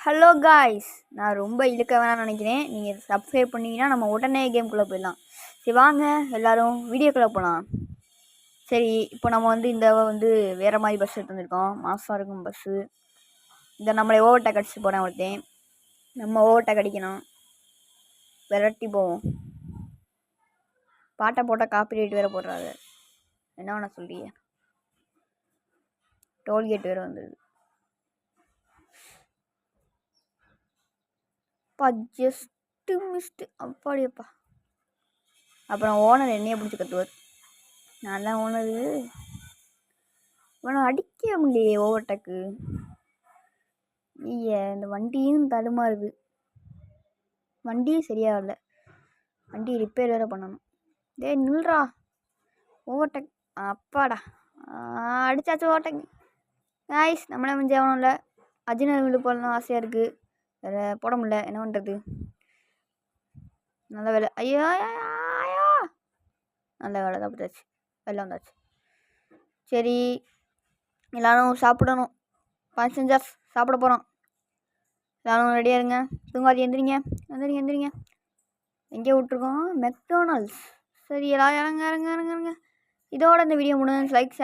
Hello guys, நான் ரொம்ப இழுக்க வேணாம்னு நினைக்கிறேன். நீங்கள் சப்ஸ்கிரைப் பண்ணிங்கன்னா நம்ம உடனே கேம்குள்ளே போயிடலாம். சரி வாங்க எல்லோரும் வீடியோக்குள்ளே போகலாம். சரி, இப்போ நம்ம இந்த வேறு மாதிரி பஸ் எடுத்து வந்திருக்கோம். மாதம் இருக்கும் பஸ்ஸு. இந்த நம்மளை ஓவர்டேக் அடிச்சு போனேன் ஒருத்தன். நம்ம ஓவர்டேக் அடிக்கணும், விரட்டி போவோம். பாட்டை போட்டால் காப்பி ரைட் வேறு போடுறாரு. என்ன வேணா சொல்லியே, டோல்கேட் வேறு வந்துடுது. ஜஸ்ட்டு மிஸ்ட்டு அப்பாடியப்பா. அப்புறம் ஓனர் என்னையே பிடிச்சி கத்துவார். நான் தான் ஓனரு. இவனை அடிக்க முடியலையே ஓவர்டேக்கு. ஐய, இந்த வண்டியும் தடுமாறுது. வண்டியும் சரியாக இல்லை. வண்டி ரிப்பேர் வேறு பண்ணணும். டேய் நில்றா. ஓவர்டேக் அப்பாடா, அடிச்சாச்சு ஓவர்டேக். காய்ஸ், நம்மளே வந்து ஆகணும். இல்லை அஜினல் போடணும் ஆசையாக இருக்குது, வேறு போட முடியல. என்ன பண்ணுறது? நல்ல வேலை. ஐயோ ஐயோ, நல்ல வேலை தான் போட்டாச்சு, வெளில வந்தாச்சு. சரி, எல்லோரும் சாப்பிடணும். பாசஞ்சர்ஸ் சாப்பிட போகிறோம். எல்லோரும் ரெடியாக இருங்க. தூங்காதி, எந்திரிங்க எந்திரிங்க எந்திரிங்க. எங்கே விட்ருக்கோம்? மெக்டானல்ட்ஸ். சரி, எல்லாம் இறங்க இறங்க இறங்க இறங்க. இதோட இந்த வீடியோ முடிஞ்சு. லைக்